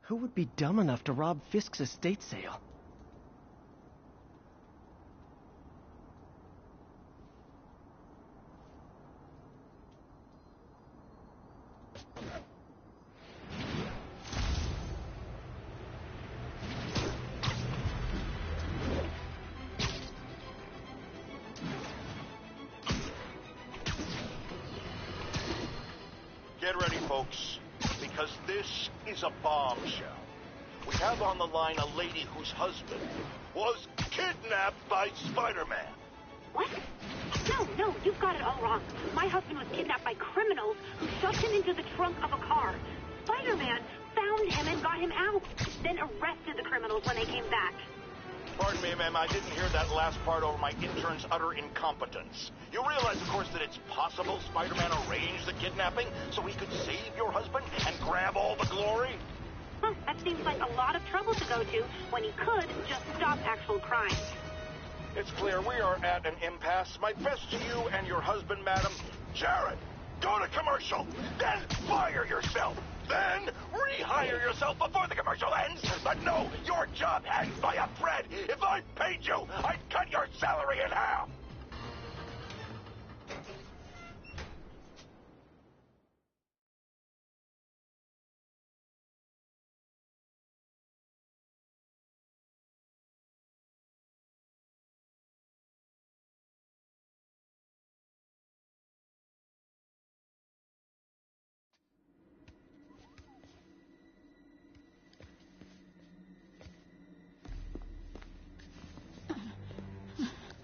Who would be dumb enough to rob Fisk's estate sale? Get ready, folks, because this is a bombshell. We have on the line a lady whose husband was kidnapped by Spider-Man. What? No, you've got it all wrong. My husband was kidnapped by criminals who shoved him into the trunk of a car. Spider-Man found him and got him out, then arrested the criminals when they came back. Pardon me, ma'am, I didn't hear that last part over my intern's utter incompetence. You realize, of course, that it's possible Spider-Man arranged the kidnapping so he could save your husband and grab all the glory? Huh, that seems like a lot of trouble to go to when he could just stop actual crime. It's clear we are at an impasse. My best to you and your husband, madam. Jared, go to commercial, then fire yourself. Then rehire yourself before the commercial ends. But no, your job hangs by a thread. If I paid you, I'd cut your salary in half.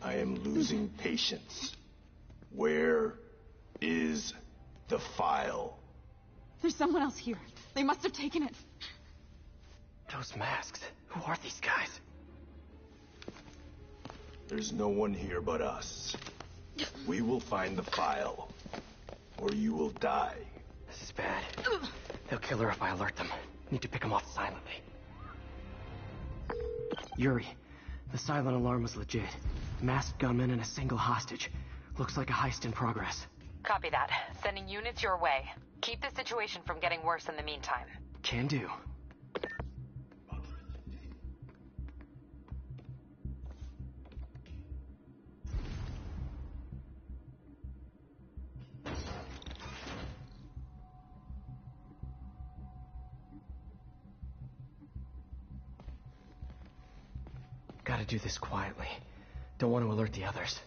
I am losing patience. Where is the file? There's someone else here. They must have taken it. Those masks. Who are these guys? There's no one here but us. We will find the file, or you will die. This is bad. They'll kill her if I alert them. Need to pick them off silently. Yuri, the silent alarm was legit. Masked gunmen and a single hostage. Looks like a heist in progress. Copy that. Sending units your way. Keep the situation from getting worse in the meantime. Can do. Gotta do this quietly. Don't want to alert the others.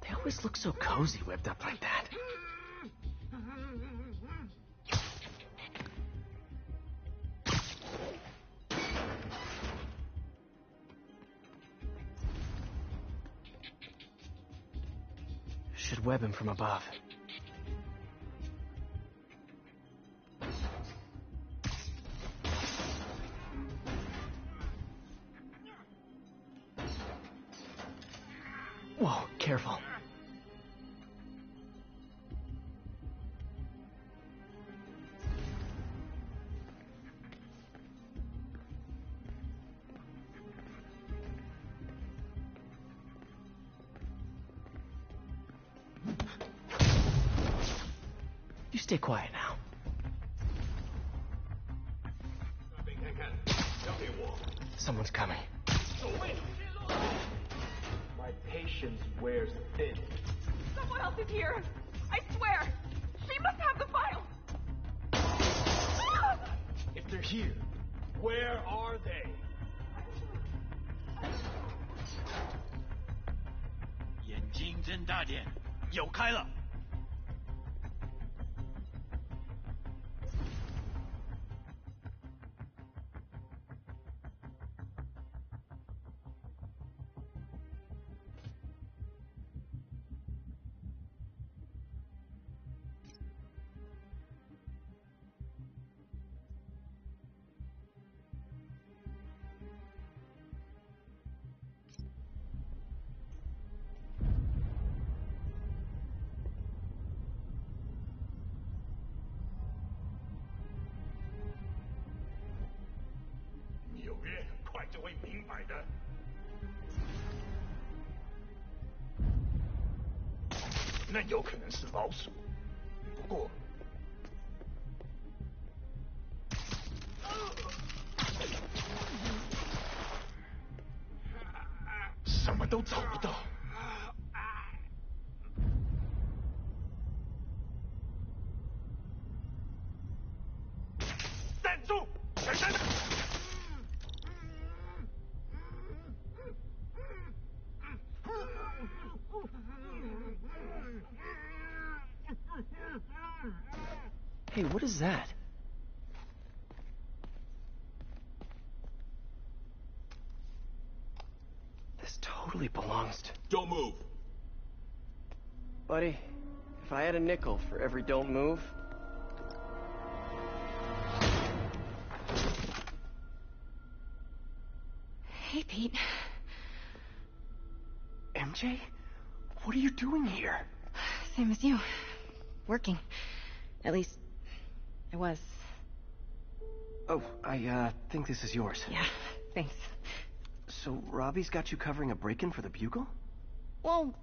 They always look so cozy whipped up like that. Should web him from above. Whoa, careful. You stay quiet now. Someone's coming. My patience wears thin. Someone else is here. I swear. She must have 点，有开了。纽约很快就会明白的。那有可能是老鼠，不过。什么都找不到。站住！等等等！Hey, what is that? This totally belongs to... Don't move. Buddy, if I had a nickel for every don't move... Hey, Pete. MJ? What are you doing here? Same as you. Working. At least, I was. Oh, I think this is yours. Yeah, thanks. So Robbie's got you covering a break-in for the Bugle? Well,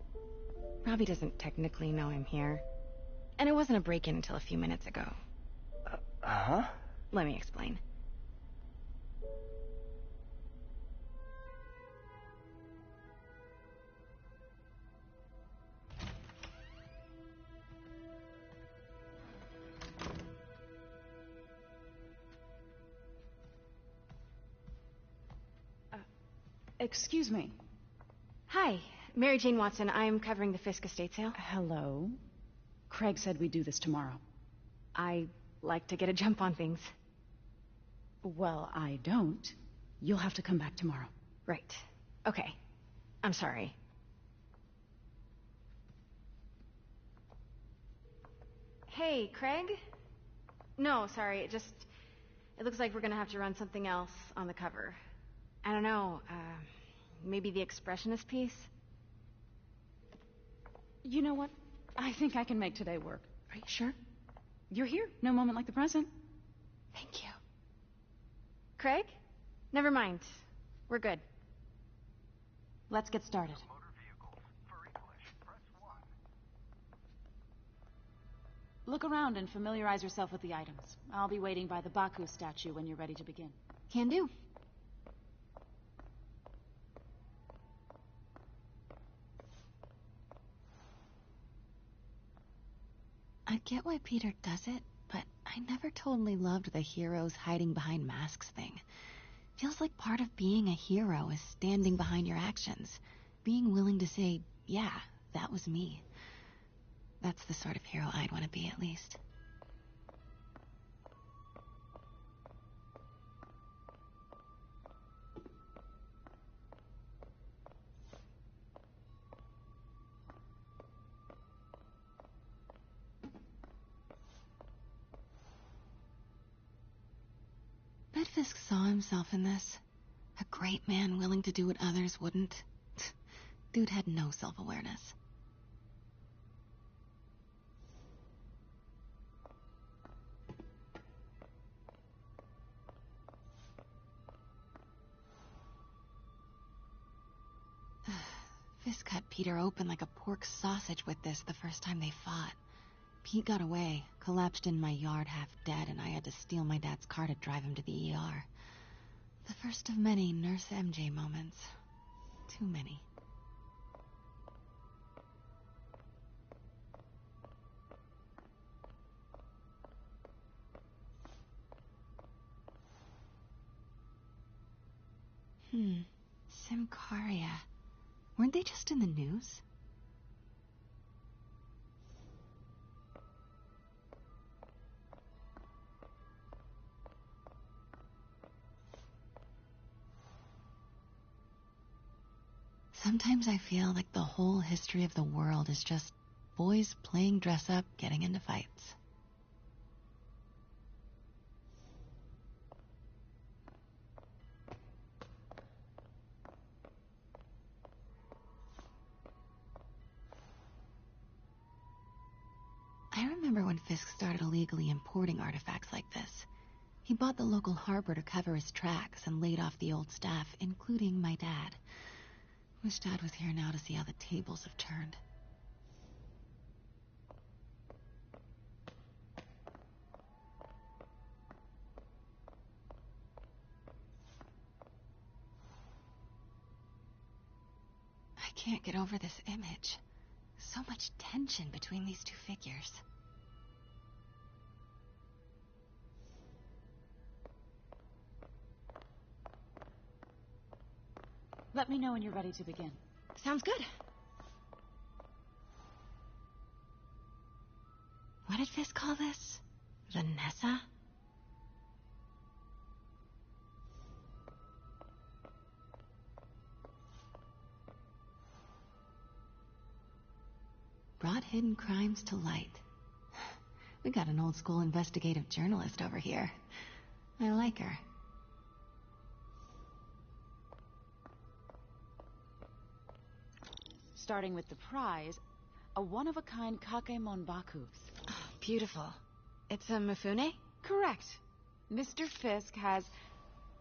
Robbie doesn't technically know I'm here. And it wasn't a break-in until a few minutes ago. Uh-huh? Let me explain. Excuse me. Hi, Mary Jane Watson. I'm covering the Fisk estate sale. Hello. Craig said we'd do this tomorrow. I like to get a jump on things. Well, I don't. You'll have to come back tomorrow. Right. Okay. I'm sorry. Hey, Craig? No, sorry. It looks like we're gonna have to run something else on the cover. I don't know, maybe the expressionist piece? You know what? I think I can make today work. Are you sure? You're here. No moment like the present. Thank you. Craig? Never mind. We're good. Let's get started. Look around and familiarize yourself with the items. I'll be waiting by the Baku statue when you're ready to begin. Can do. I get why Peter does it, but I never totally loved the heroes hiding behind masks thing. Feels like part of being a hero is standing behind your actions. Being willing to say, yeah, that was me. That's the sort of hero I'd want to be, at least. Bet Fisk saw himself in this. A great man willing to do what others wouldn't. Dude had no self-awareness. Fisk cut Peter open like a pork sausage with this the first time they fought. Pete got away, collapsed in my yard half dead, and I had to steal my dad's car to drive him to the ER. The first of many Nurse MJ moments. Too many. Simcaria. Weren't they just in the news? Sometimes I feel like the whole history of the world is just boys playing dress-up, getting into fights. I remember when Fisk started illegally importing artifacts like this. He bought the local harbor to cover his tracks and laid off the old staff, including my dad. Wish Dad was here now to see how the tables have turned. I can't get over this image. So much tension between these two figures. Let me know when you're ready to begin. Sounds good. What did Fisk call this? Vanessa? Brought hidden crimes to light. We got an old school investigative journalist over here. I like her. Starting with the prize, a one-of-a-kind Kakemon Baku. Oh, beautiful. It's a Mifune? Correct. Mr. Fisk has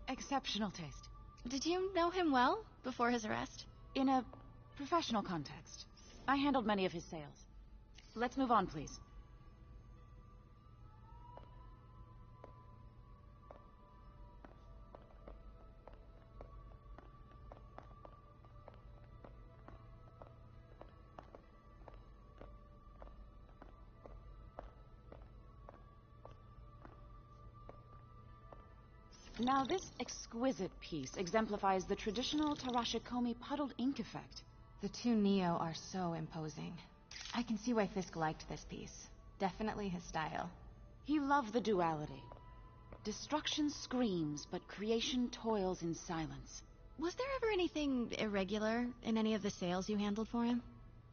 exceptional taste. Did you know him well before his arrest? In a professional context. I handled many of his sales. Let's move on, please. Now, this exquisite piece exemplifies the traditional Tarashikomi puddled ink effect. The two Neo are so imposing. I can see why Fisk liked this piece. Definitely his style. He loved the duality. Destruction screams, but creation toils in silence. Was there ever anything irregular in any of the sales you handled for him?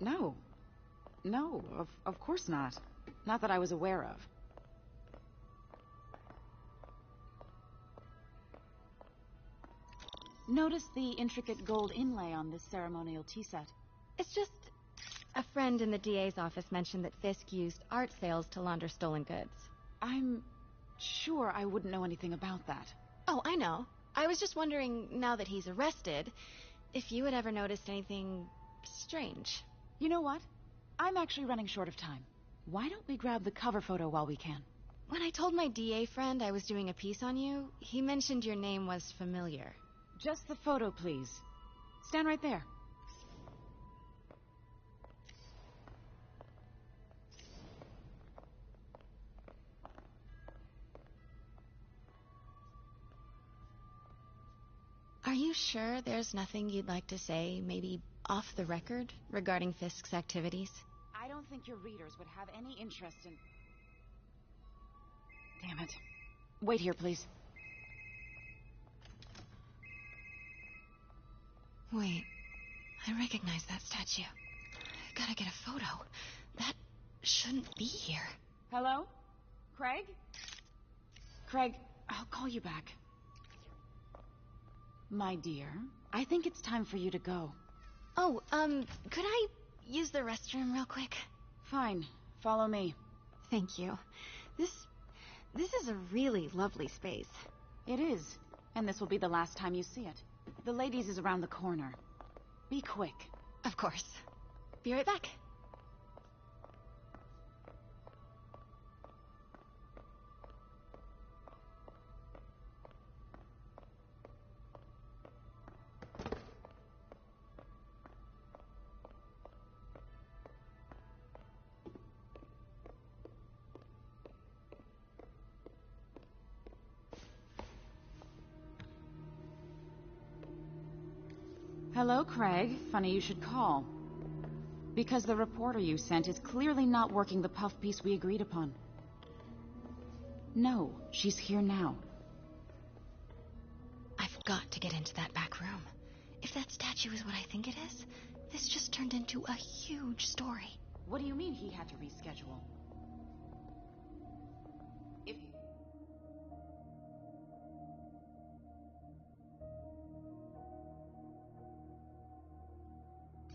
No. No, of course not. Not that I was aware of. Notice the intricate gold inlay on this ceremonial tea set. It's just... a friend in the DA's office mentioned that Fisk used art sales to launder stolen goods. I'm sure I wouldn't know anything about that. Oh, I know. I was just wondering, now that he's arrested, if you had ever noticed anything strange. You know what? I'm actually running short of time. Why don't we grab the cover photo while we can? When I told my DA friend I was doing a piece on you, he mentioned your name was familiar. Just the photo, please. Stand right there. Are you sure there's nothing you'd like to say, maybe off the record, regarding Fisk's activities? I don't think your readers would have any interest in... Damn it. Wait here, please. Wait, I recognize that statue. I gotta get a photo. That shouldn't be here. Hello? Craig? Craig, I'll call you back. My dear, I think it's time for you to go. Oh, could I use the restroom real quick? Fine. Follow me. Thank you. This is a really lovely space. It is. And this will be the last time you see it. The ladies is around the corner. Be quick. Of course. Be right back. Hello, Craig. Funny you should call. Because the reporter you sent is clearly not working the puff piece we agreed upon. No, she's here now. I've got to get into that back room. If that statue is what I think it is, this just turned into a huge story. What do you mean he had to reschedule? If...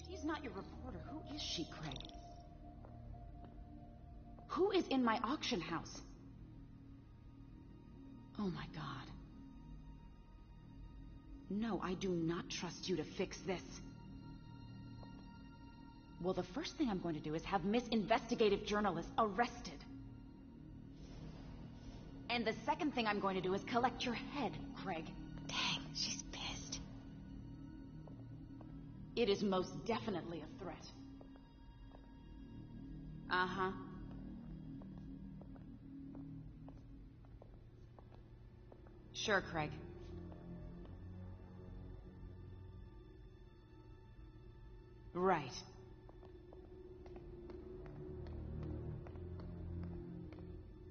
She's not your reporter. Who is she, Craig? Who is in my auction house? Oh my God. No, I do not trust you to fix this. Well, the first thing I'm going to do is have Miss Investigative Journalist arrested. And the second thing I'm going to do is collect your head, Craig. Dang, she's pissed. It is most definitely a threat. Uh-huh. Sure, Craig. Right.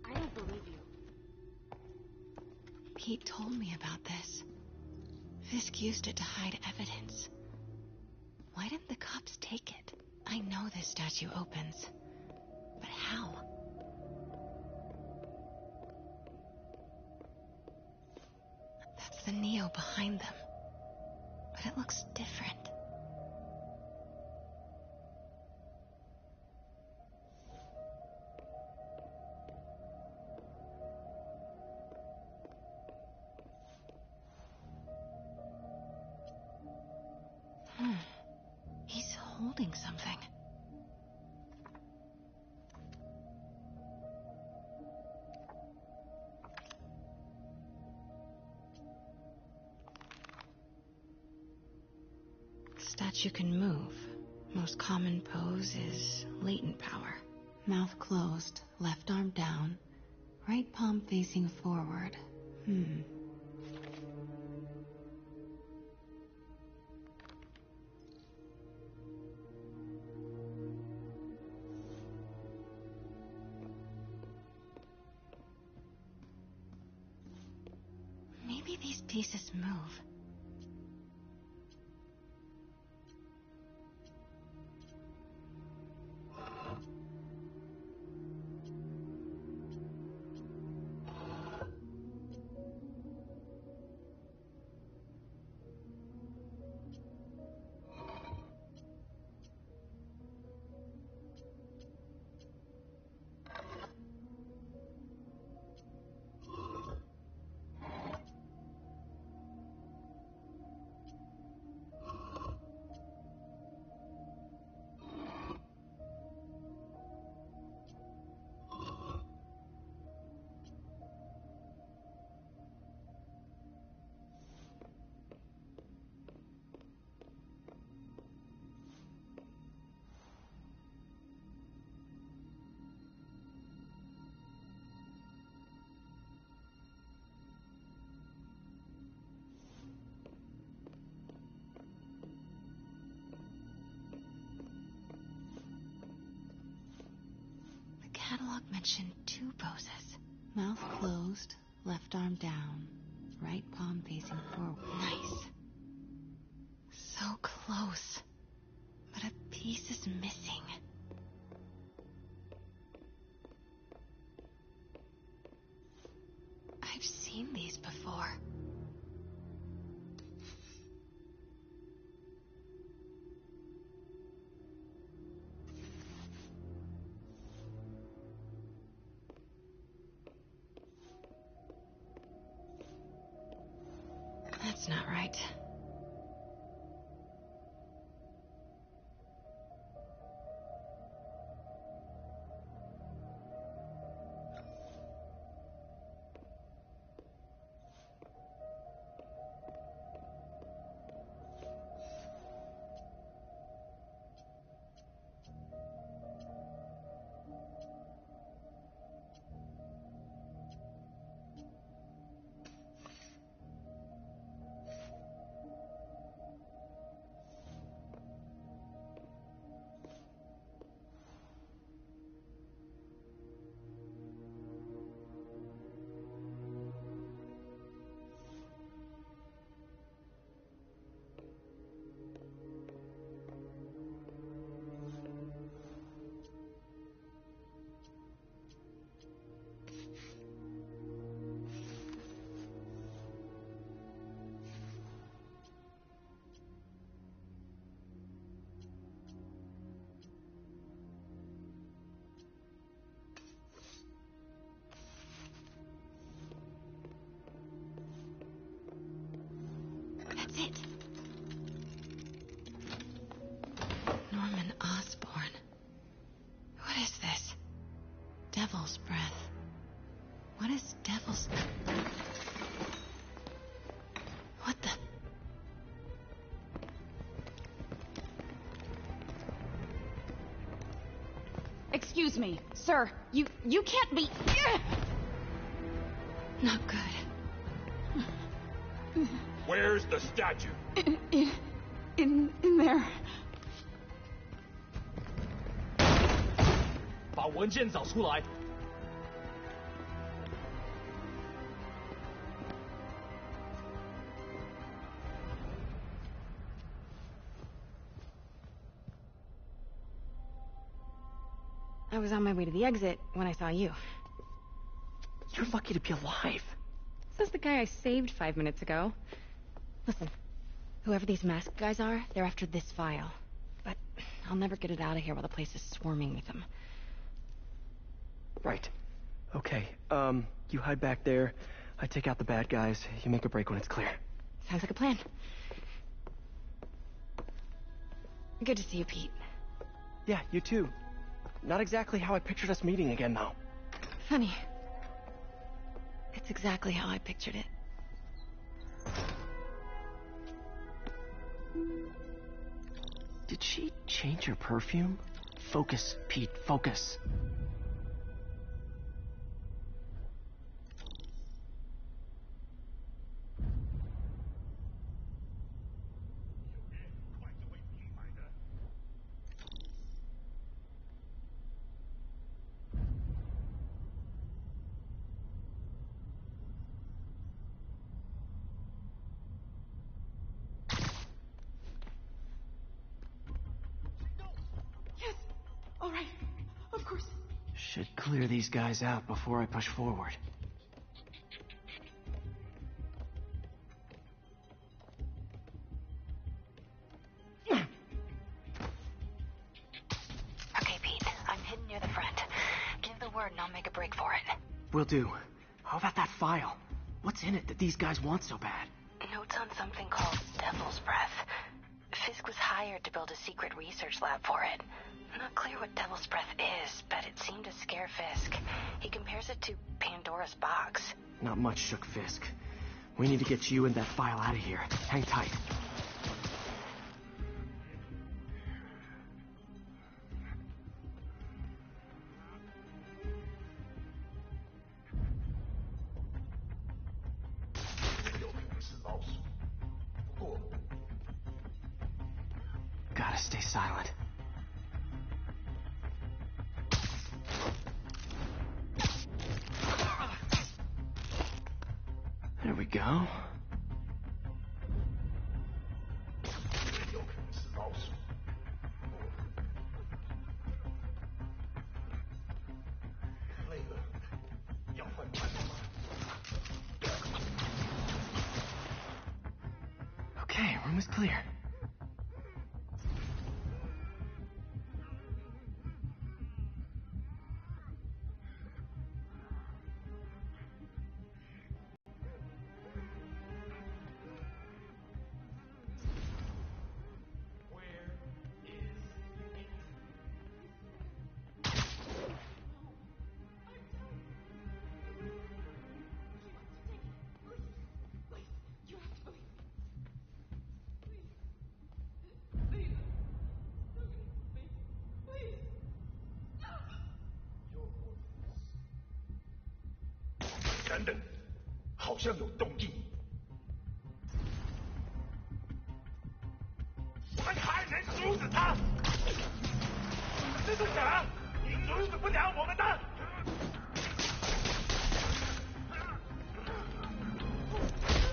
I don't believe you. Pete told me about this. Fisk used it to hide evidence. Why didn't the cops take it? I know this statue opens. But how? That's the Neo behind them. But it looks different. He's holding something. Statue can move. Most common pose is latent power. Mouth closed, left arm down, right palm facing forward. Maybe these pieces move. Catalog mentioned 2 poses. Mouth closed, left arm down, right palm facing forward. Nice. So close. But a piece is missing. I've seen these before. That's not right. Devil's breath. What is devil's... What the... Excuse me, sir. You can't be... Not good. Where's the statue? In there. 把文件找出来。I was on my way to the exit when I saw you. You're lucky to be alive. Says the guy I saved 5 minutes ago. Listen, whoever these masked guys are, they're after this file. But I'll never get it out of here while the place is swarming with them. Right. Okay, you hide back there. I take out the bad guys. You make a break when it's clear. Sounds like a plan. Good to see you, Pete. Yeah, you too. Not exactly how I pictured us meeting again, though. Funny. It's exactly how I pictured it. Did she change her perfume? Focus, Pete, focus. All right, of course. Should clear these guys out before I push forward. Okay, Pete. I'm hidden near the front. Give the word and I'll make a break for it. Will do. How about that file? What's in it that these guys want so bad? Notes on something called Devil's Breath. Fisk was hired to build a secret research lab for it. Not clear what Devil's Breath is, but it seemed to scare Fisk. He compares it to Pandora's box. Not much shook Fisk. We need to get you and that file out of here. Hang tight. Gotta stay silent. There we go. Okay, room is clear.等等，好像有动静。我们还能阻止他！蜘蛛侠，你阻止不了我们的！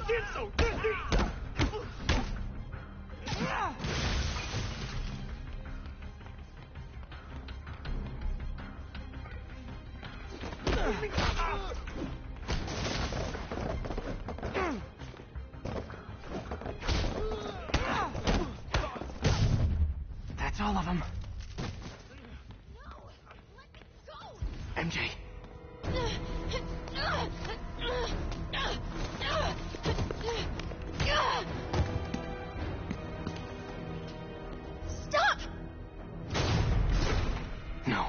坚守阵地！命打他！ That's all of them. MJ. Stop! No.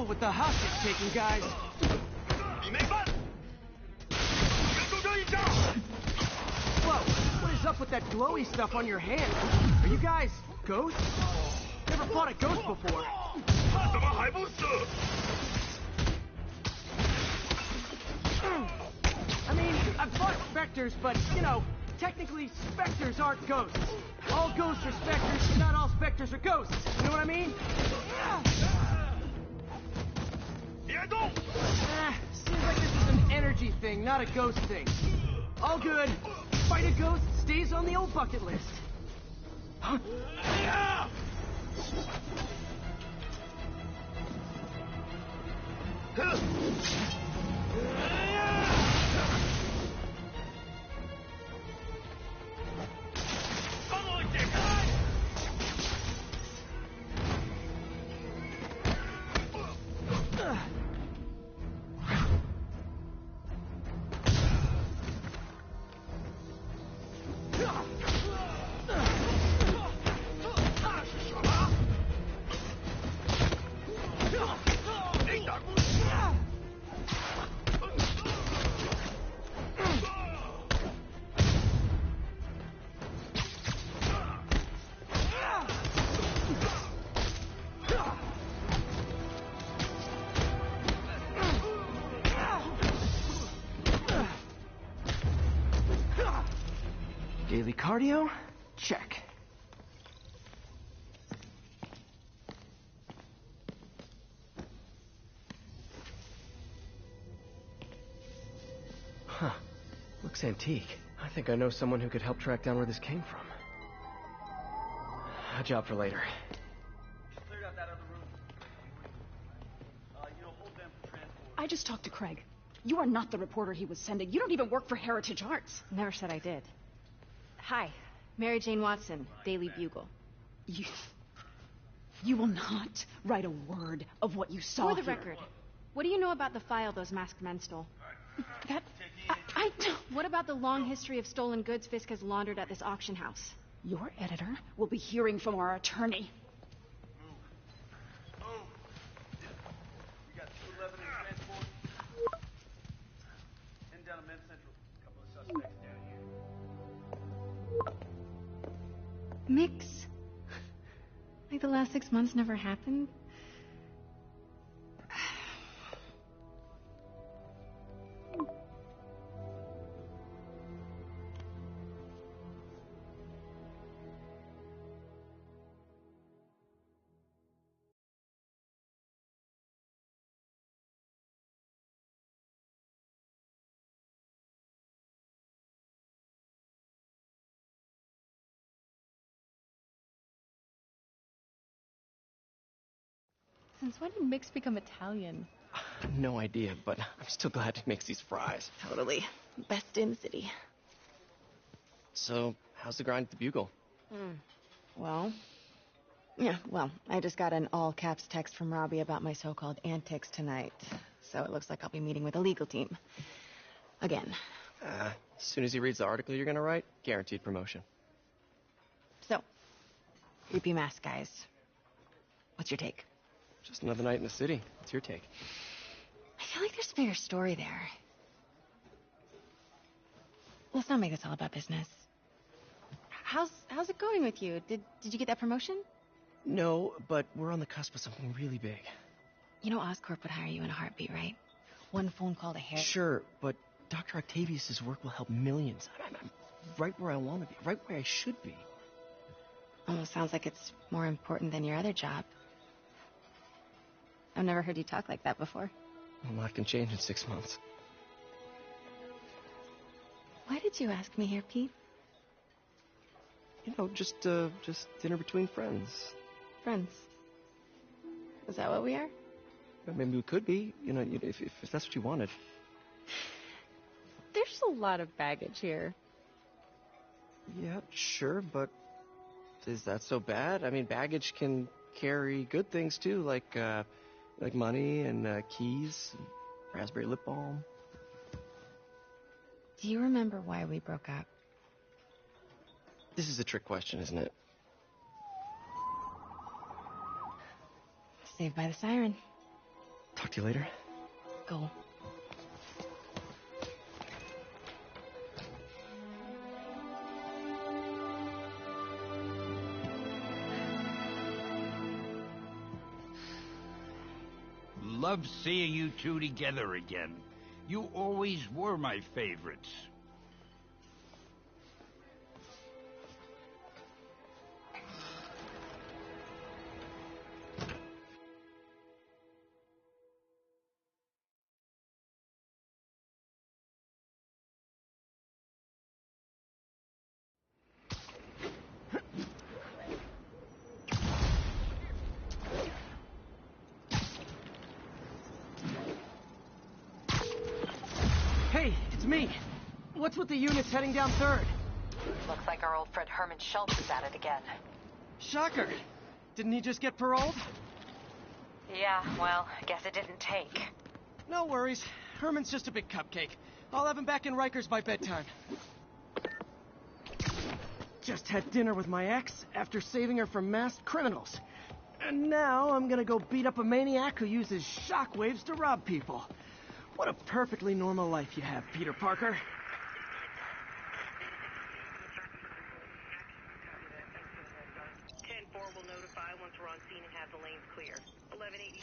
careful with the hostage taking, guys. Whoa, what is up with that glowy stuff on your hand? Are you guys ghosts? Never fought a ghost before. I mean, I've fought specters, but, you know, technically specters aren't ghosts. All ghosts are specters, but not all specters are ghosts. You know what I mean? Seems like this is an energy thing, not a ghost thing. All good. Fight a ghost stays on the old bucket list. Huh? Daily cardio? Check. Huh. Looks antique. I think I know someone who could help track down where this came from. A job for later. I just talked to Craig. You are not the reporter he was sending. You don't even work for Heritage Arts. Never said I did. Hi, Mary Jane Watson, Daily Bugle. You will not write a word of what you saw For the here. record, what do you know about the file those masked men stole? I What about the long history of stolen goods Fisk has laundered at this auction house? Your editor will be hearing from our attorney. We got 211 in transport. Heading down to Men's Central. A couple of suspects down here. Mix? Like the last 6 months never happened? Since when did Mix become Italian? No idea, but I'm still glad he makes these fries. Totally. Best in the city. So, how's the grind at the Bugle? Well, I just got an all-caps text from Robbie about my so-called antics tonight. So it looks like I'll be meeting with a legal team. Again. As soon as he reads the article you're gonna write, guaranteed promotion. So, creepy mask guys. What's your take? Just another night in the city. What's your take? I feel like there's a bigger story there. Let's not make this all about business. How's it going with you? Did you get that promotion? No, but we're on the cusp of something really big. You know Oscorp would hire you in a heartbeat, right? One phone call to Harry. Sure, but Dr. Octavius's work will help millions. I'm right where I want to be, right where I should be. Almost sounds like it's more important than your other job. I've never heard you talk like that before. A lot can change in 6 months. Why did you ask me here, Pete? You know, just dinner between friends. Friends. Is that what we are? Maybe we could be, you know, if that's what you wanted. There's a lot of baggage here. Yeah, sure, but is that so bad? I mean, baggage can carry good things too, like money and keys, and raspberry lip balm. Do you remember why we broke up? This is a trick question, isn't it? Saved by the siren. Talk to you later. Go. Love seeing you two together again. You always were my favorites. Hey, it's me. What's with the units heading down 3rd? Looks like our old friend Herman Schultz is at it again. Shocker. Didn't he just get paroled? Yeah, well, I guess it didn't take. No worries. Herman's just a big cupcake. I'll have him back in Rikers by bedtime. Just had dinner with my ex after saving her from masked criminals. And now I'm gonna go beat up a maniac who uses shockwaves to rob people. What a perfectly normal life you have, Peter Parker. Will notify once we're on scene and have the lanes clear. 1180.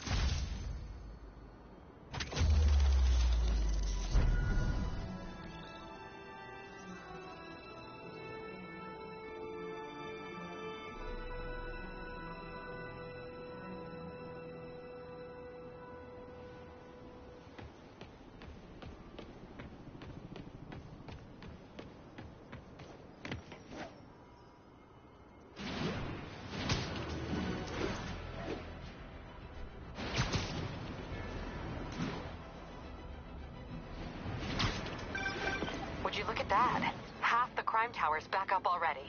Would you look at that? Half the crime tower's back up already.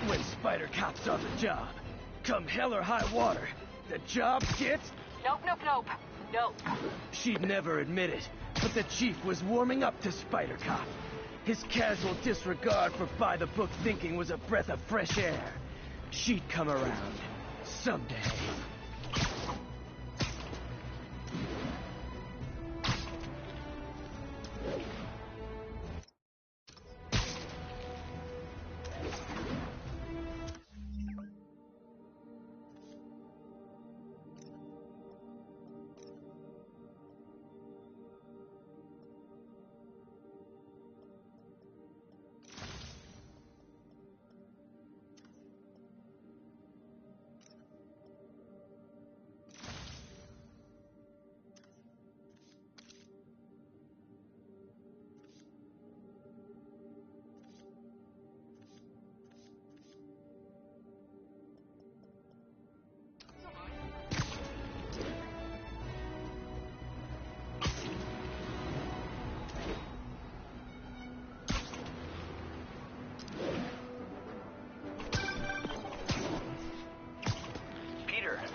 When Spider Cop saw the job, come hell or high water, the job gets... Nope. She'd never admit it, but the chief was warming up to Spider Cop. His casual disregard for by-the-book thinking was a breath of fresh air. She'd come around. Someday.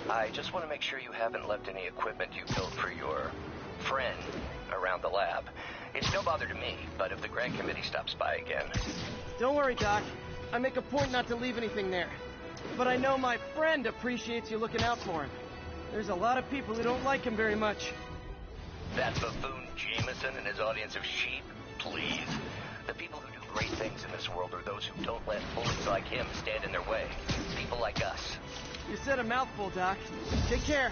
I just want to make sure you haven't left any equipment you built for your friend around the lab. It's no bother to me, but if the grant committee stops by again... Don't worry, Doc. I make a point not to leave anything there. But I know my friend appreciates you looking out for him. There's a lot of people who don't like him very much. That buffoon Jameson and his audience of sheep? Please. The people who do great things in this world are those who don't let bullies like him stand in their way. People like us. You said a mouthful, Doc. Take care.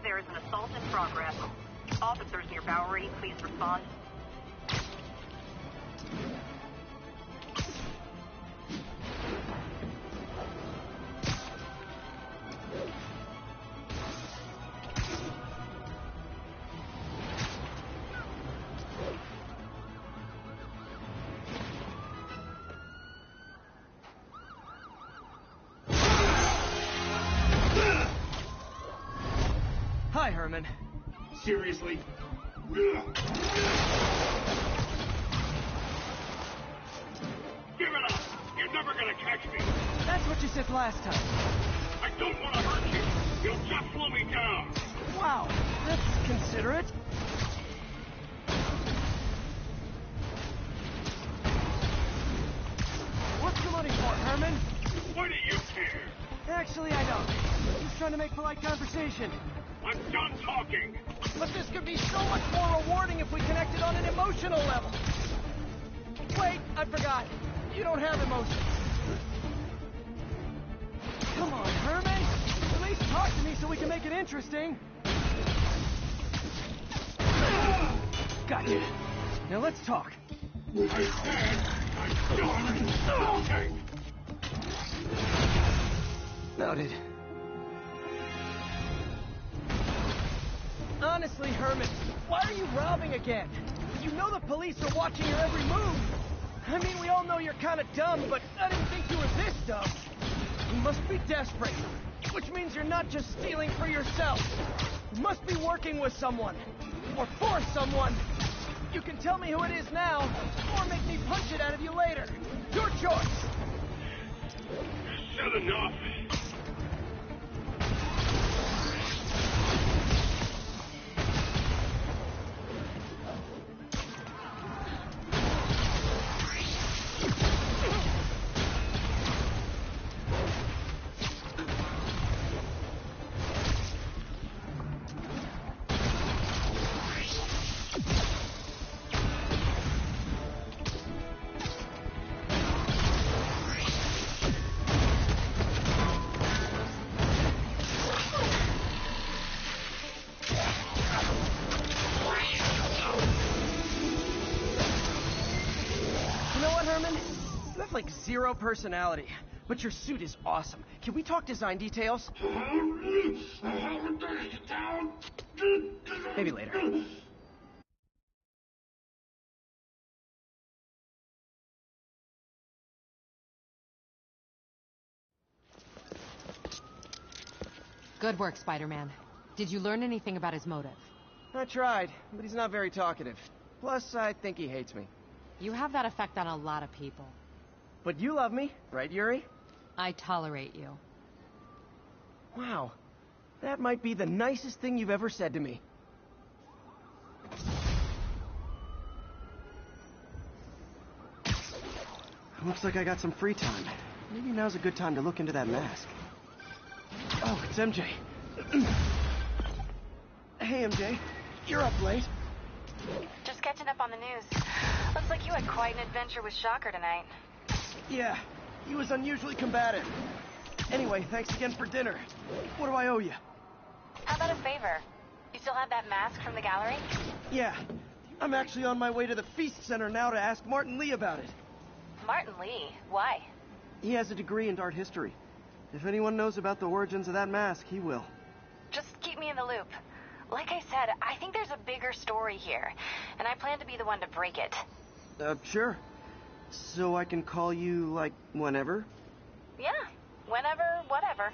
There is an assault in progress. Officers near Bowery, please respond. Hi, Herman. Seriously? Give it up! You're never gonna catch me! That's what you said last time. I don't want to hurt you! You'll just slow me down! Wow, that's considerate. trying to make polite conversation. I'm done talking. But this could be so much more rewarding if we connected on an emotional level. Wait, I forgot. You don't have emotions. Come on, Herman. At least talk to me so we can make it interesting. Gotcha. Now let's talk. I said I'm done talking. Noted. Honestly, Herman, why are you robbing again? You know the police are watching your every move. I mean, we all know you're kind of dumb, but I didn't think you were this dumb. You must be desperate, which means you're not just stealing for yourself. You must be working with someone, or for someone. You can tell me who it is now, or make me punch it out of you later. Your choice. Said enough. Like zero personality, but your suit is awesome. Can we talk design details? Maybe later. Good work, Spider-Man. Did you learn anything about his motive? I tried, but he's not very talkative. Plus, I think he hates me. You have that effect on a lot of people. But you love me, right, Yuri? I tolerate you. Wow. That might be the nicest thing you've ever said to me. Looks like I got some free time. Maybe now's a good time to look into that mask. Oh, it's MJ. Hey, MJ. You're up late. Just catching up on the news. Looks like you had quite an adventure with Shocker tonight. Yeah, he was unusually combative. Anyway, thanks again for dinner. What do I owe you? How about a favor? You still have that mask from the gallery? Yeah, I'm actually on my way to the Feast Center now to ask Martin Lee about it. Martin Lee? Why? He has a degree in art history. If anyone knows about the origins of that mask, he will. Just keep me in the loop. Like I said, I think there's a bigger story here, and I plan to be the one to break it. Sure. So I can call you, like, whenever? Yeah, whenever, whatever.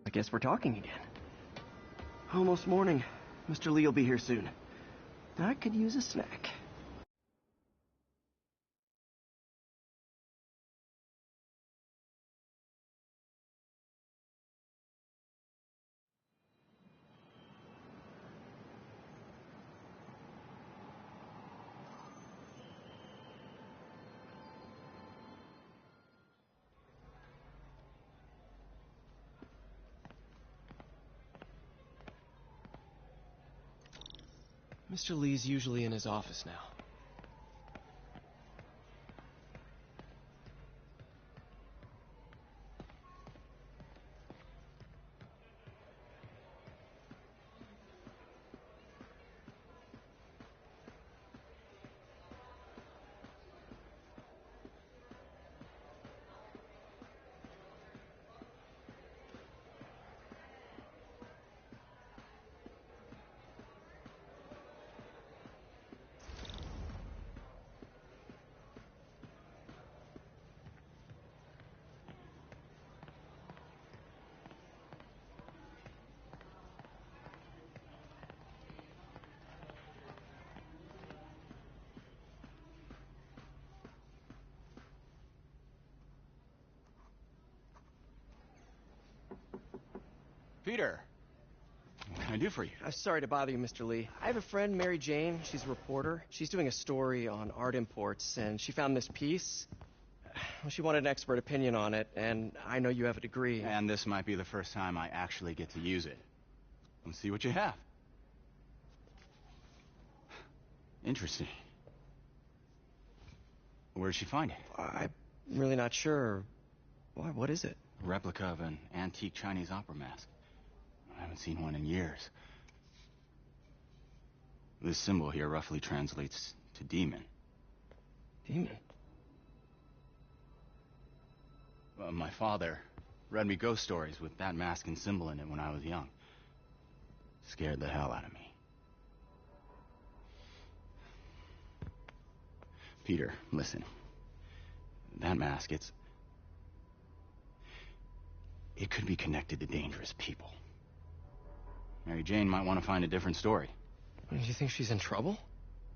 I guess we're talking again. Almost morning. Mr. Lee will be here soon. I could use a snack. Mr. Lee's usually in his office now. Peter, what can I do for you? I'm sorry to bother you, Mr. Lee. I have a friend, Mary Jane. She's a reporter. She's doing a story on art imports, and she found this piece. Well, she wanted an expert opinion on it, and I know you have a degree. And this might be the first time I actually get to use it. Let's see what you have. Interesting. Where did she find it? I'm really not sure. What is it? A replica of an antique Chinese opera mask. I haven't seen one in years. This symbol here roughly translates to demon. Demon? My father read me ghost stories with that mask and symbol in it when I was young. Scared the hell out of me. Peter, listen. That mask, it could be connected to dangerous people. Mary Jane might want to find a different story. Do you think she's in trouble?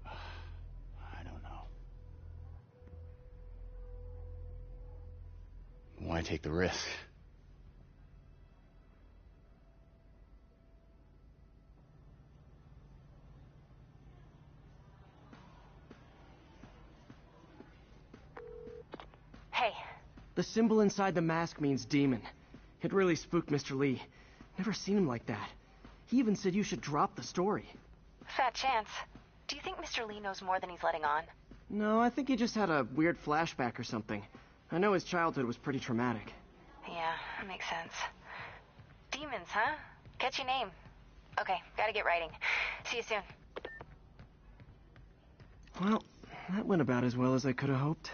I don't know. Why take the risk? Hey. The symbol inside the mask means demon. It really spooked Mr. Lee. Never seen him like that. He even said you should drop the story. Fat chance. Do you think Mr. Lee knows more than he's letting on? No, I think he just had a weird flashback or something. I know his childhood was pretty traumatic. Yeah, that makes sense. Demons, huh? Catchy name. Okay, gotta get writing. See you soon. Well, that went about as well as I could have hoped.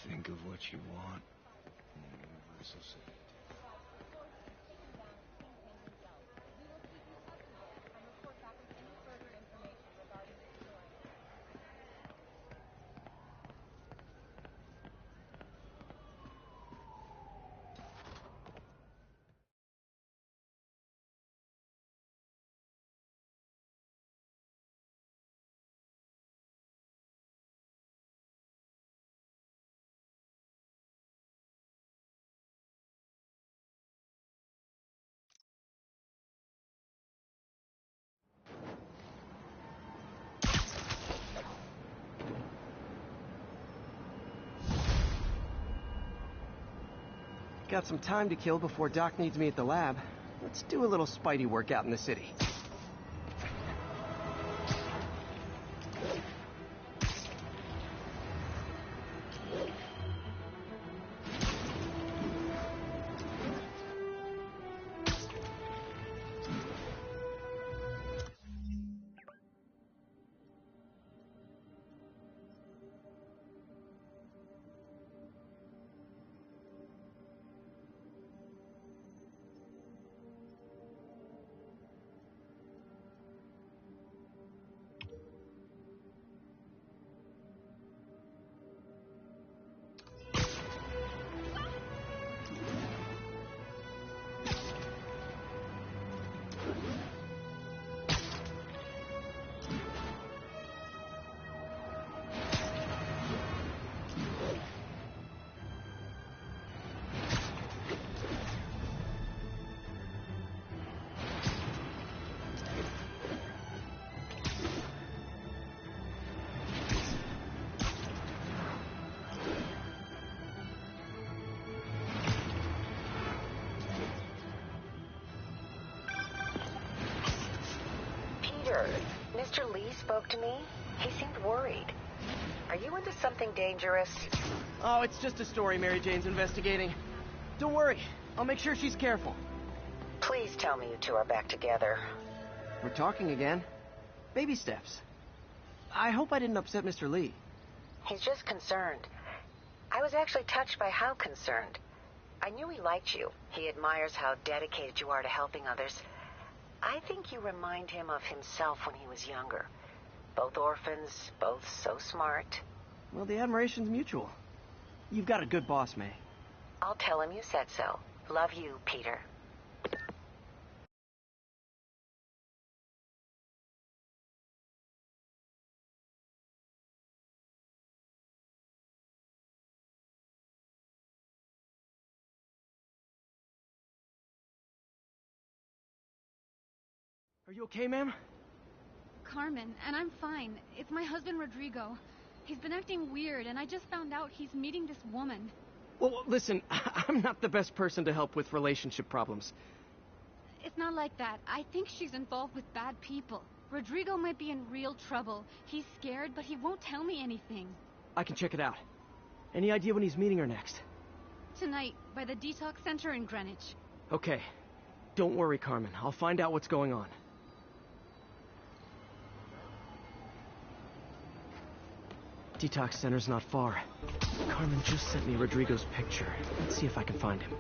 Think of what you want, and the universe will save it. Got some time to kill before Doc needs me at the lab. Let's do a little Spidey workout in the city. Peter, Mr. Lee spoke to me. He seemed worried. Are you into something dangerous? Oh, it's just a story Mary Jane's investigating. Don't worry, I'll make sure she's careful. Please tell me you two are back together. We're talking again. Baby steps. I hope I didn't upset Mr. Lee. He's just concerned. I was actually touched by how concerned. I knew he liked you. He admires how dedicated you are to helping others. I think you remind him of himself when he was younger. Both orphans, both so smart. Well, the admiration's mutual. You've got a good boss, May. I'll tell him you said so. Love you, Peter. Are you okay, ma'am? Carmen, and I'm fine. It's my husband, Rodrigo. He's been acting weird, and I just found out he's meeting this woman. Well, listen, I'm not the best person to help with relationship problems. It's not like that. I think she's involved with bad people. Rodrigo might be in real trouble. He's scared, but he won't tell me anything. I can check it out. Any idea when he's meeting her next? Tonight, by the detox center in Greenwich. Okay. Don't worry, Carmen. I'll find out what's going on. Detox center's not far. Carmen just sent me Rodrigo's picture. Let's see if I can find him.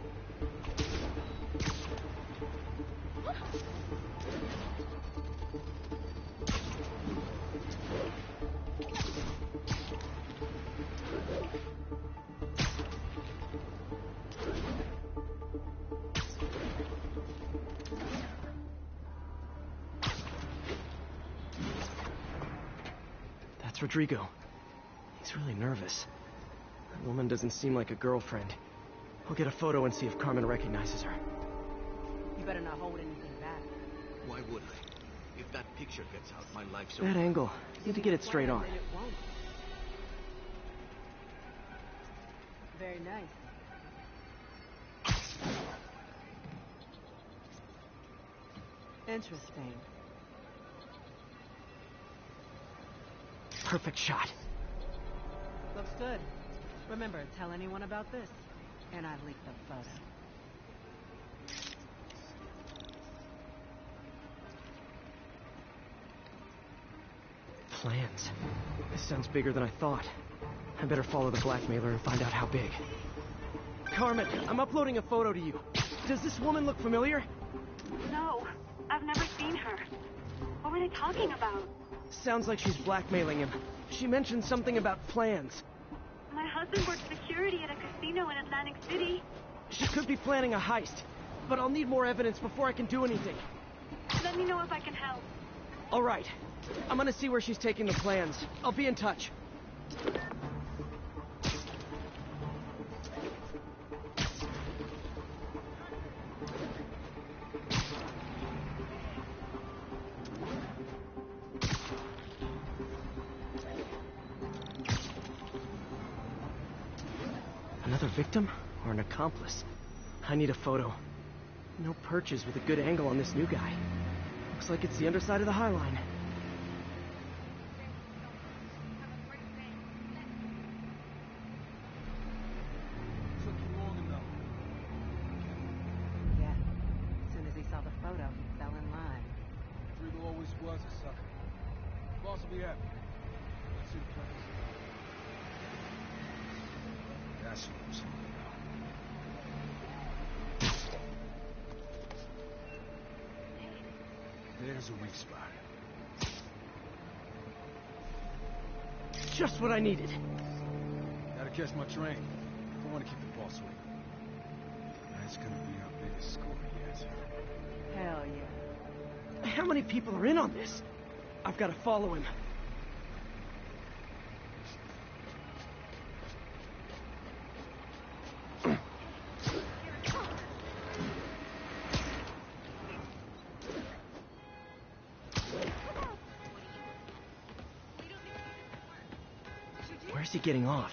That's Rodrigo. He's really nervous. That woman doesn't seem like a girlfriend. I'll get a photo and see if Carmen recognizes her. You better not hold anything back. Why would I? If that picture gets out, my life's That over. angle. Need to get it straight on. It won't. Very nice. Interesting. Perfect shot. Looks good. Remember, tell anyone about this, and I leak the photo. Plans. This sounds bigger than I thought. I better follow the blackmailer and find out how big. Carmen, I'm uploading a photo to you. Does this woman look familiar? No, I've never seen her. What were they talking about? Sounds like she's blackmailing him. She mentioned something about plans. My husband works security at a casino in Atlantic City. She could be planning a heist, but I'll need more evidence before I can do anything. Let me know if I can help. All right. I'm gonna see where she's taking the plans. I'll be in touch. Another victim or an accomplice? I need a photo. No perches with a good angle on this new guy. Looks like it's the underside of the High Line. Yeah. As soon as he saw the photo, he fell in line. Rodrigo always was a sucker. Boss will be happy. Let's see the plans. That's what I'm talking about. There's a weak spot. Just what I needed. Gotta catch my train. Don't want to keep the boss waiting. That's gonna be our biggest score yet. Hell yeah. How many people are in on this? I've got to follow him. Where's he getting off?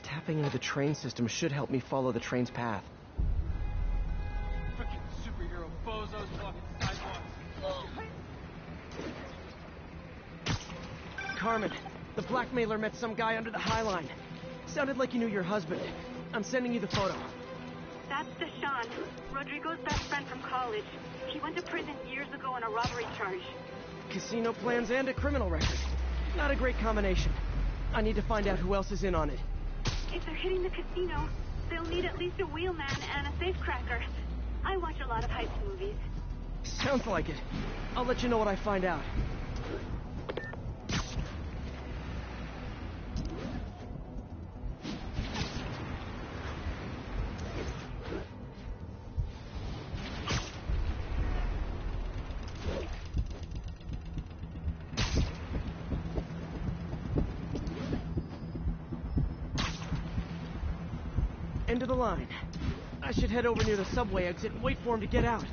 Tapping into the train system should help me follow the train's path. Freaking superhero bozos blocking sidewalks. Carmen. The blackmailer met some guy under the High Line. Sounded like he knew your husband. I'm sending you the photo. That's Deshaun, Rodrigo's best friend from college. He went to prison years ago on a robbery charge. Casino plans and a criminal record. Not a great combination. I need to find out who else is in on it. If they're hitting the casino, they'll need at least a wheelman and a safecracker. I watch a lot of heist movies. Sounds like it. I'll let you know what I find out. End of the line. I should head over near the subway exit and wait for him to get out.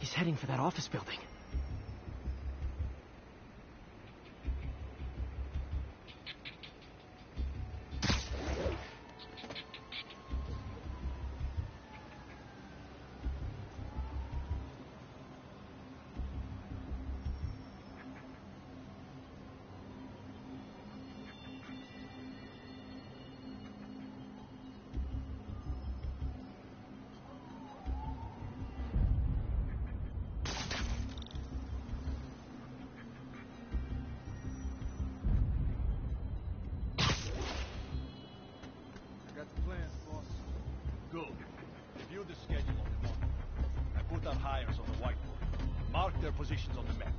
He's heading for that office building. Good. Review the schedule on the monitor. I put our hires on the whiteboard. Mark their positions on the map.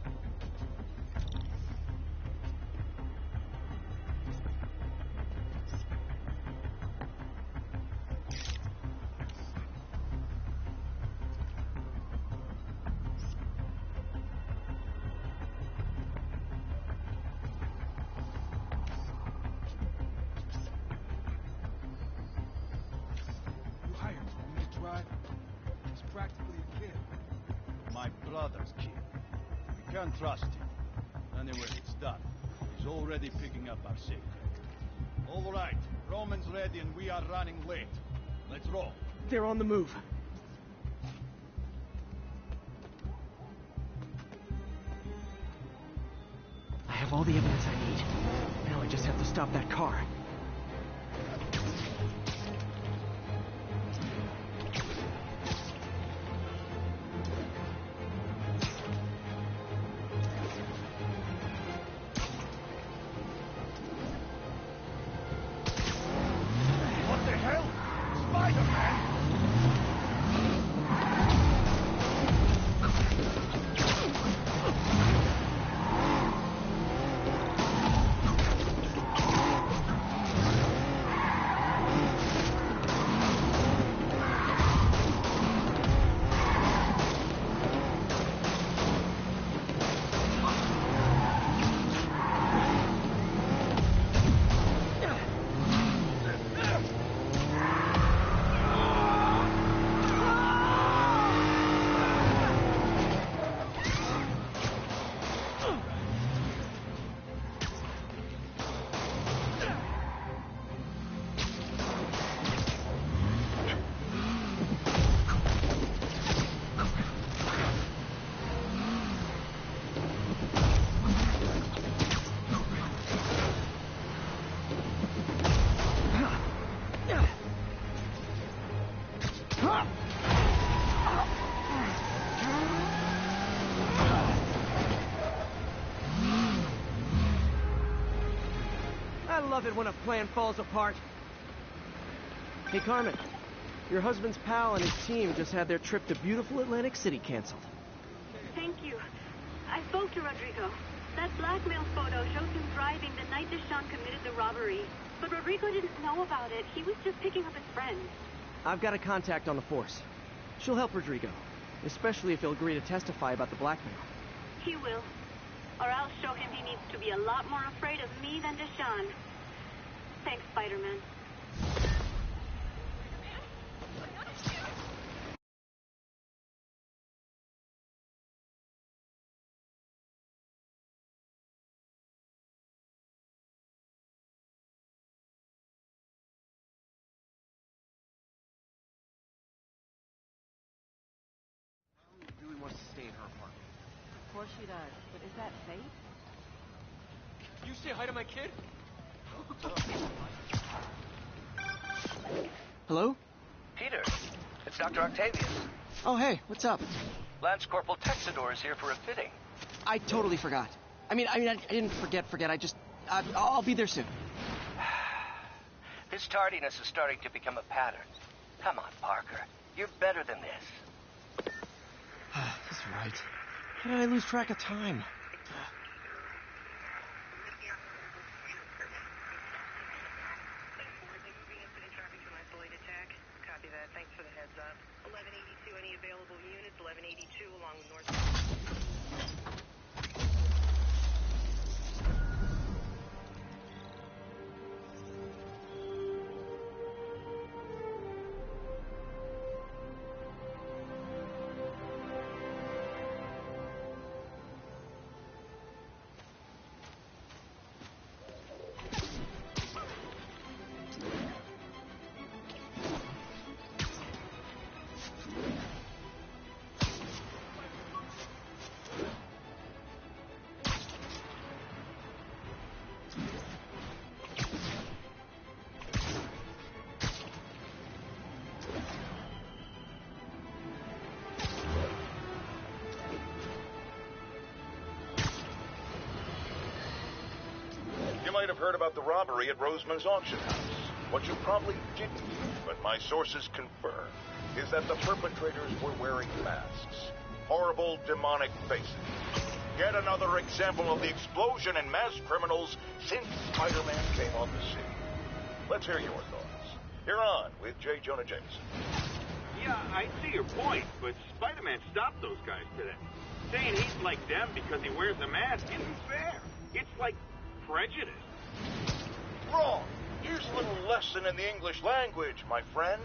He's practically a kid. My brother's kid. We can't trust him. Anyway, it's done. He's already picking up our secret. All right, Roman's ready and we are running late. Let's roll. They're on the move. I have all the evidence I need. Now I just have to stop that car. I love it when a plan falls apart. Hey, Carmen. Your husband's pal and his team just had their trip to beautiful Atlantic City canceled. Thank you. I spoke to Rodrigo. That blackmail photo shows him driving the night Deshaun committed the robbery. But Rodrigo didn't know about it. He was just picking up his friend. I've got a contact on the force. She'll help Rodrigo, especially if he'll agree to testify about the blackmail. He will. Or I'll show him he needs to be a lot more afraid of me than Deshaun. Thanks, Spider-Man. wants to stay in her apartment. Of course she does, but is that safe? You say hi to my kid? Hello? Peter, it's Dr. Octavius. Oh, hey, what's up? Lance Corporal Texador is here for a fitting. I totally forgot. I didn't forget. I'll be there soon. His tardiness is starting to become a pattern. Come on, Parker. You're better than this. He's right. How did I lose track of time? Copy that. Thanks for the heads up. 1182, any available units? 1182 along the north. You might have heard about the robbery at Roseman's auction house. What you probably didn't hear, but my sources confirm, is that the perpetrators were wearing masks. Horrible, demonic faces. Yet another example of the explosion in mass criminals since Spider-Man came on the scene. Let's hear your thoughts. You're on with J. Jonah Jameson. Yeah, I see your point, but Spider-Man stopped those guys today. Saying he's like them because he wears a mask isn't fair. It's like prejudice. Wrong. Here's a little lesson in the English language, my friend.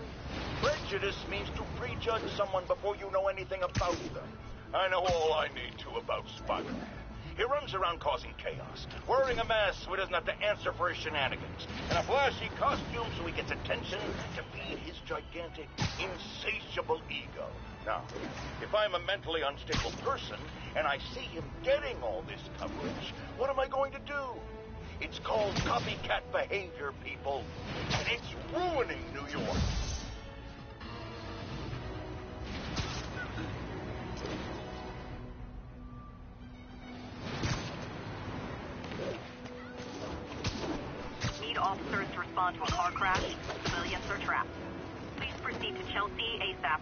Prejudice means to prejudge someone before you know anything about them. I know all I need to about Spider-Man. He runs around causing chaos, wearing a mask so he doesn't have to answer for his shenanigans, and a flashy costume so he gets attention to feed his gigantic, insatiable ego. Now, if I'm a mentally unstable person and I see him getting all this coverage, what am I going to do? It's called copycat behavior, people, and it's ruining New York. Need officers to respond to a car crash. Civilians are trapped. Please proceed to Chelsea ASAP.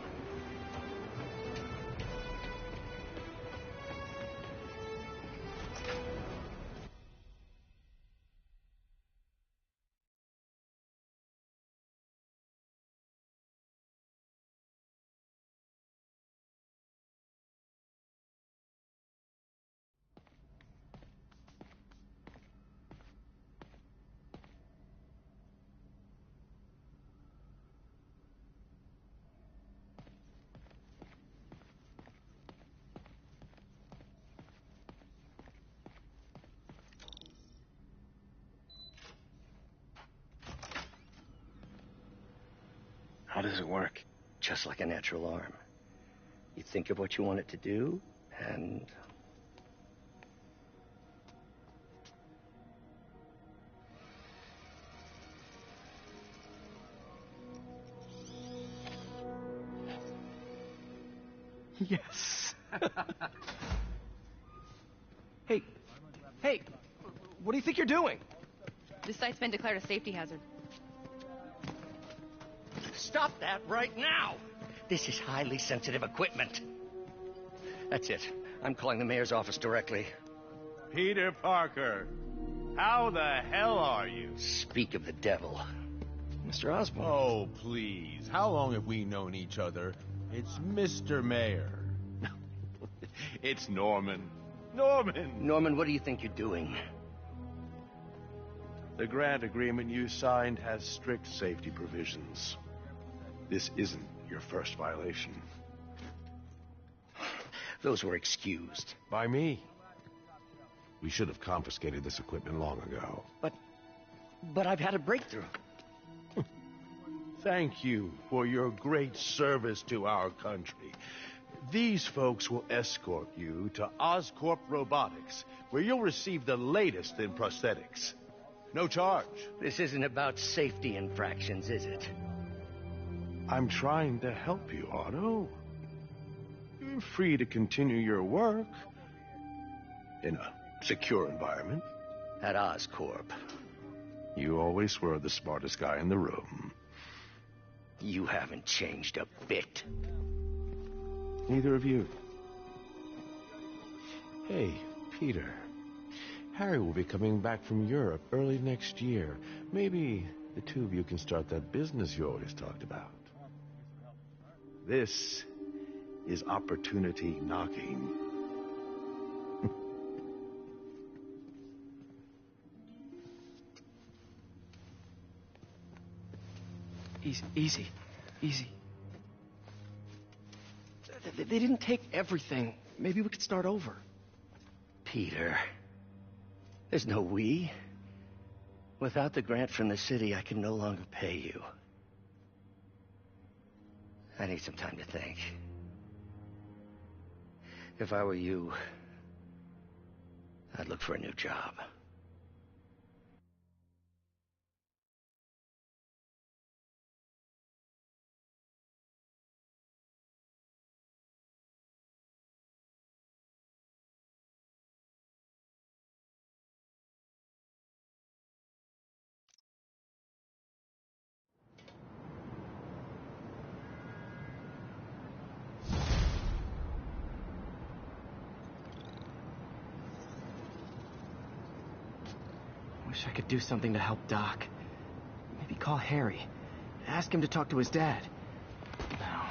How does it work? Just like a natural arm. You think of what you want it to do, and... Yes. Hey, what do you think you're doing? This site's been declared a safety hazard. Stop that right now! This is highly sensitive equipment. That's it. I'm calling the mayor's office directly. Peter Parker, how the hell are you? Speak of the devil. Mr. Osborn. Oh, please. How long have we known each other? It's Mr. Mayor. It's Norman. Norman, what do you think you're doing? The grant agreement you signed has strict safety provisions. This isn't your first violation. Those were excused. By me. We should have confiscated this equipment long ago. But I've had a breakthrough. Thank you for your great service to our country. These folks will escort you to Oscorp Robotics, where you'll receive the latest in prosthetics. No charge. This isn't about safety infractions, is it? I'm trying to help you, Otto. You're free to continue your work in a secure environment. At Oscorp. You always were the smartest guy in the room. You haven't changed a bit. Neither of you. Hey, Peter. Harry will be coming back from Europe early next year. Maybe the two of you can start that business you always talked about. This is opportunity knocking. Easy. They didn't take everything. Maybe we could start over. Peter, there's no we. Without the grant from the city, I can no longer pay you. I need some time to think. If I were you, I'd look for a new job. Wish I could do something to help Doc. Maybe call Harry. Ask him to talk to his dad. No.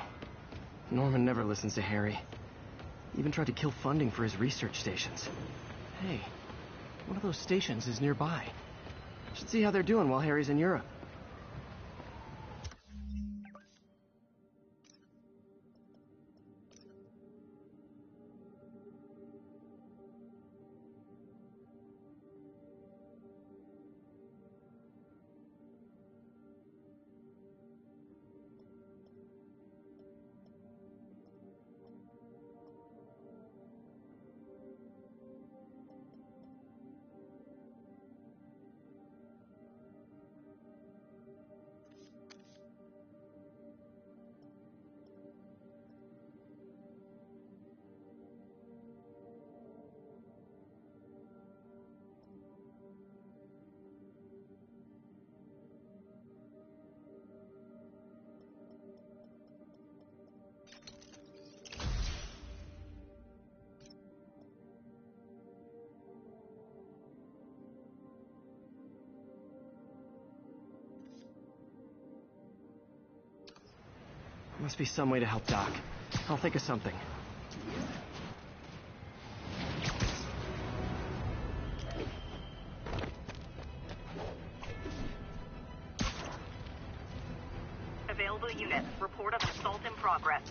Norman never listens to Harry. He even tried to kill funding for his research stations. Hey, one of those stations is nearby. Should see how they're doing while Harry's in Europe. Must be some way to help Doc. I'll think of something. Available units. Report of an assault in progress.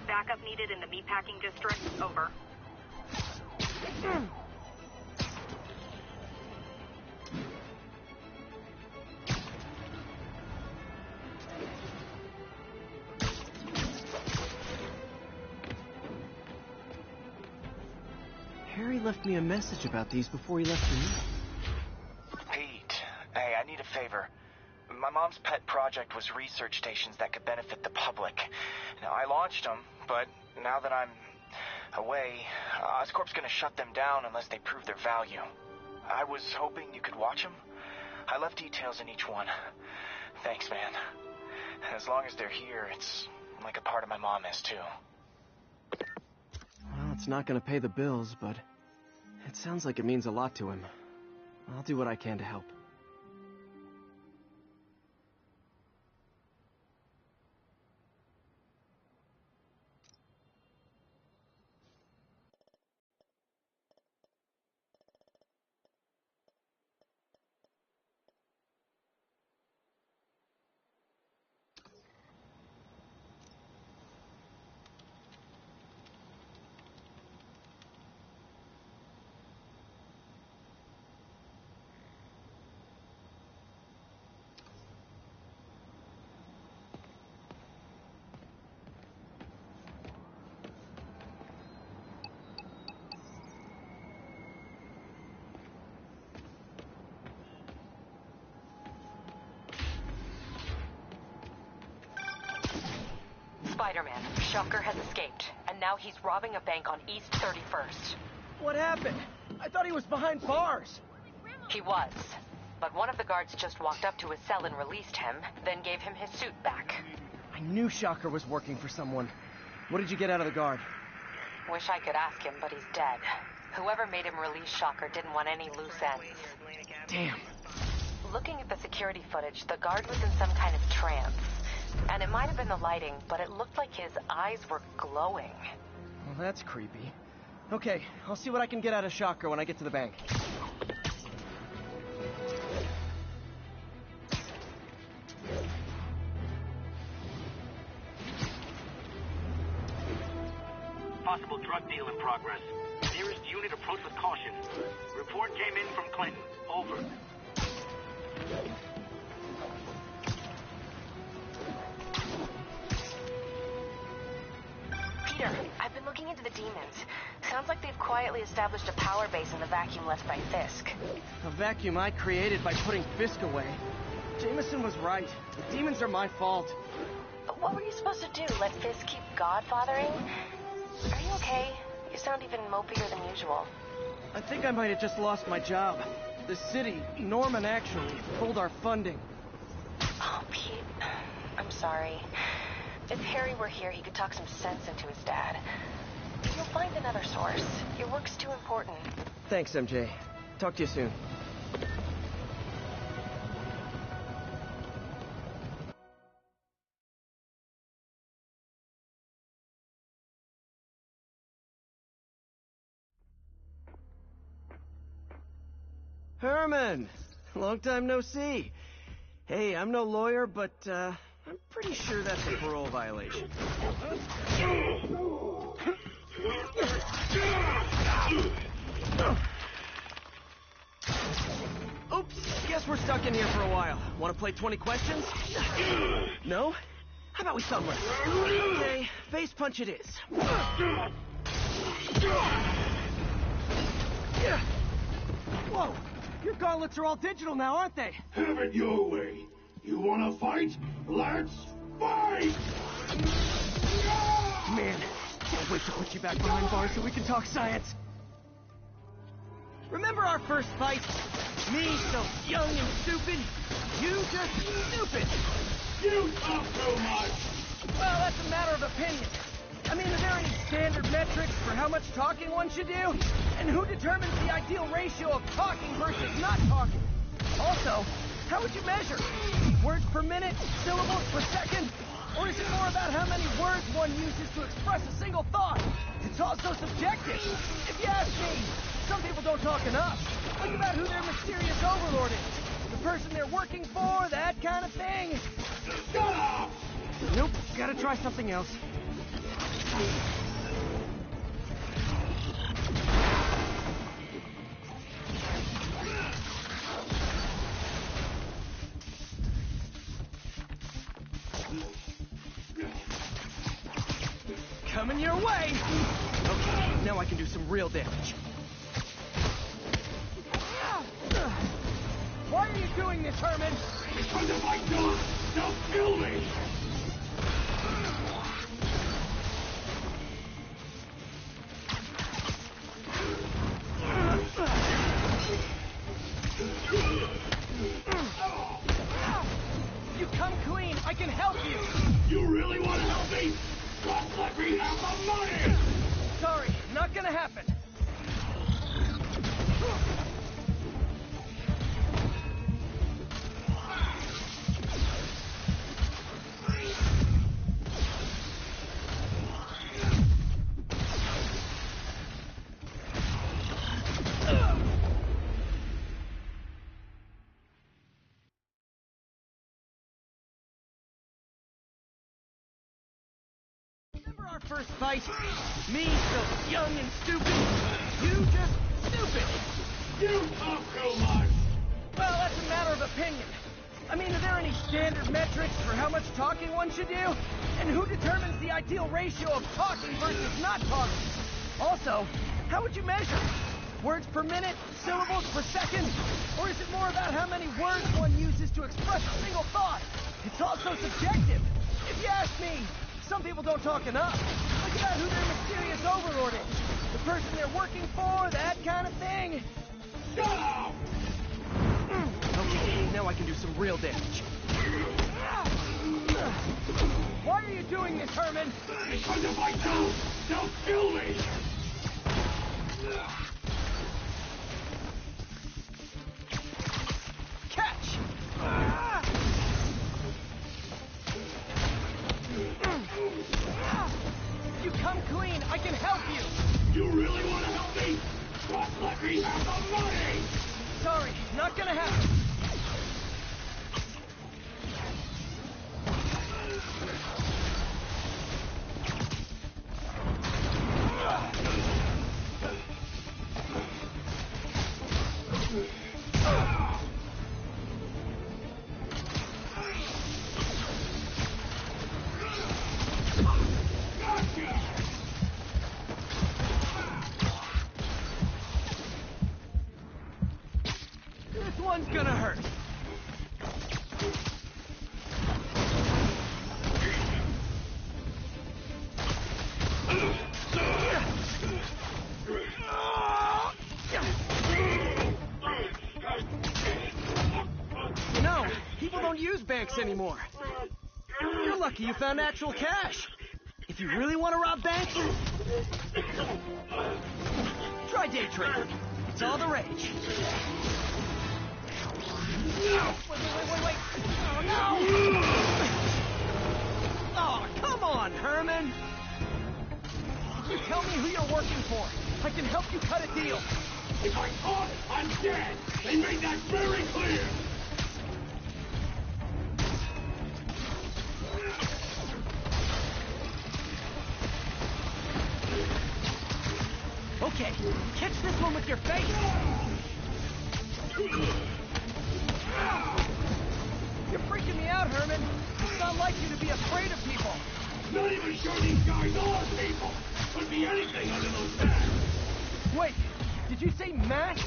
Backup needed in the meatpacking district. Over. Harry left me a message about these before he left for me. Pete, hey, I need a favor. My mom's pet project was research stations that could benefit the public. Now, I launched them, but now that I'm away, Oscorp's gonna shut them down unless they prove their value. I was hoping you could watch them. I left details in each one. Thanks, man. As long as they're here, it's like a part of my mom is, too. Well, it's not gonna pay the bills, but it sounds like it means a lot to him. I'll do what I can to help. Spider-Man. Shocker has escaped, and now he's robbing a bank on East 31st. What happened? I thought he was behind bars. He was, but one of the guards just walked up to his cell and released him, then gave him his suit back. I knew Shocker was working for someone. What did you get out of the guard? Wish I could ask him, but he's dead. Whoever made him release Shocker didn't want any loose ends. Damn. Looking at the security footage, the guard was in some kind of trance. And it might have been the lighting, but it looked like his eyes were glowing. Well, that's creepy. Okay, I'll see what I can get out of Shocker when I get to the bank. Possible drug deal in progress. Nearest unit approach with caution. Report came in from Clinton. Over. Peter, I've been looking into the demons. Sounds like they've quietly established a power base in the vacuum left by Fisk. A vacuum I created by putting Fisk away. Jameson was right. The demons are my fault. But what were you supposed to do? Let Fisk keep godfathering? Are you okay? You sound even mopier than usual. I think I might have just lost my job. The city, Norman actually, pulled our funding. Oh, Pete. I'm sorry. If Harry were here, he could talk some sense into his dad. You'll find another source. Your work's too important. Thanks, MJ. Talk to you soon. Herman! Long time no see. Hey, I'm no lawyer, but, I'm pretty sure that's a parole violation. Oops, guess we're stuck in here for a while. Want to play 20 questions? No? How about we thumb wrestle? Okay, face punch it is. Whoa! Your gauntlets are all digital now, aren't they? Have it your way. You wanna fight? Let's fight! Man, can't wait to put you back behind bars so we can talk science. Remember our first fight? Me so young and stupid, you just stupid. You talk too much. Well, that's a matter of opinion. I mean, are there any standard metrics for how much talking one should do? And who determines the ideal ratio of talking versus not talking? Also, how would you measure? Words per minute? Syllables per second? Or is it more about how many words one uses to express a single thought? It's also subjective. If you ask me, some people don't talk enough. Think about who their mysterious overlord is. The person they're working for, that kind of thing. Shut up! Nope, gotta try something else. Coming your way! Okay, now I can do some real damage. Why are you doing this, Herman? Because of my job! Don't kill me! You come clean. I can help you. You really want to help me? Just let me have the money! Sorry, not gonna happen. Remember our first fight? Me so young and stupid. You just stupid. You talk too much. Well, that's a matter of opinion. I mean, are there any standard metrics for how much talking one should do? And who determines the ideal ratio of talking versus not talking? Also, how would you measure? Words per minute? Syllables per second? Or is it more about how many words one uses to express a single thought? It's also subjective. If you ask me, Some people don't talk enough. Think about who their mysterious overlord is. The person they're working for, that kind of thing. Shut up! Okay, now I can do some real damage. Why are you doing this, Herman? Because if I don't, they'll kill me! Catch! If you come clean, I can help you! You really want to help me? Just let me have the money! Sorry, not gonna happen. This one's gonna hurt. You know, people don't use banks anymore. You're lucky you found actual cash. If you really want to rob banks, try day trading. It's all the rage. Wait. Oh, no! Oh, come on, Herman! You tell me who you're working for. I can help you cut a deal. If I caught, I'm dead! They made that very clear! Okay, catch this one with your face! You're freaking me out, Herman. It's not like you to be afraid of people. Not even sure these guys are people! Could be anything under those masks! Wait, did you say masks?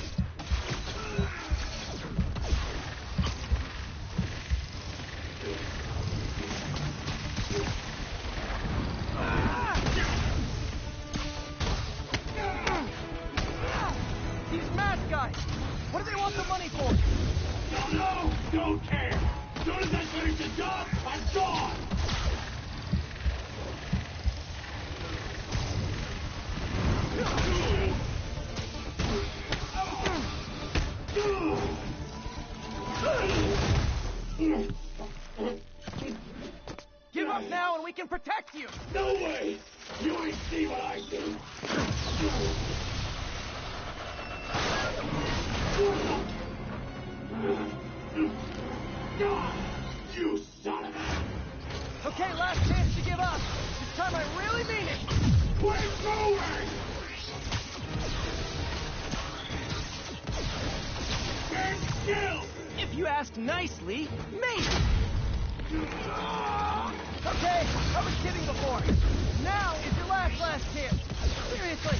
These mask guys! What do they want the money for? Don't know! Don't care! As soon as I finish the job, I'm gone! Give up now and we can protect you! No way! You ain't see what I do! You son of a... Okay, last chance to give up. This time I really mean it. We're going! Stand still! If you ask nicely, maybe. Okay, I was kidding before. Now is your last chance. Seriously.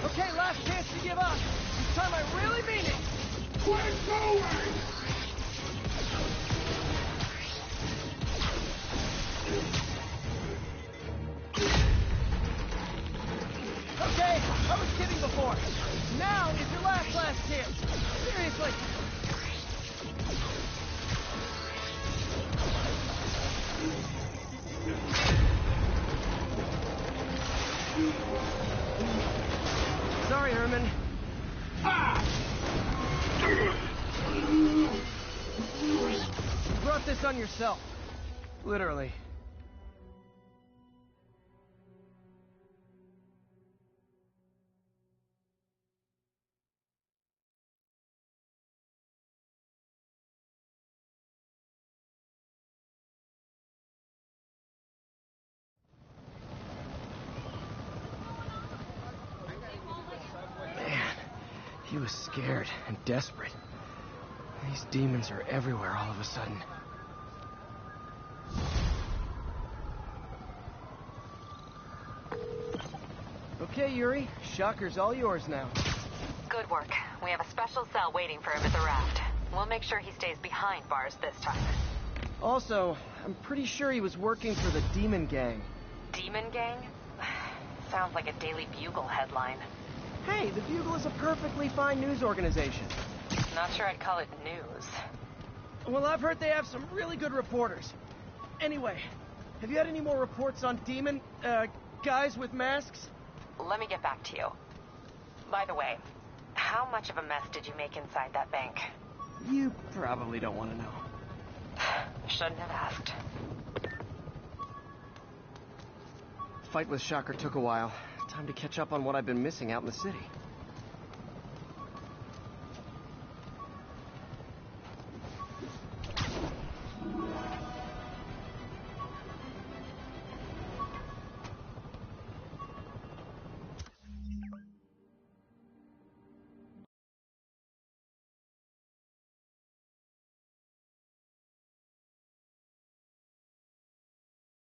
Okay, last chance to give up. This time I really mean it. We're going! Okay, I was kidding before. Now is your last chance. Seriously. Sorry, Herman. You brought this on yourself. Literally. He was scared and desperate. These demons are everywhere all of a sudden. Okay, Yuri. Shocker's all yours now. Good work. We have a special cell waiting for him at the raft. We'll make sure he stays behind bars this time. Also, I'm pretty sure he was working for the Demon Gang. Demon Gang? Sounds like a Daily Bugle headline. Hey, the Bugle is a perfectly fine news organization. Not sure I'd call it news. Well, I've heard they have some really good reporters. Anyway, have you had any more reports on demon, guys with masks? Let me get back to you. By the way, how much of a mess did you make inside that bank? You probably don't want to know. Shouldn't have asked. Fight with Shocker took a while. Time to catch up on what I've been missing out in the city.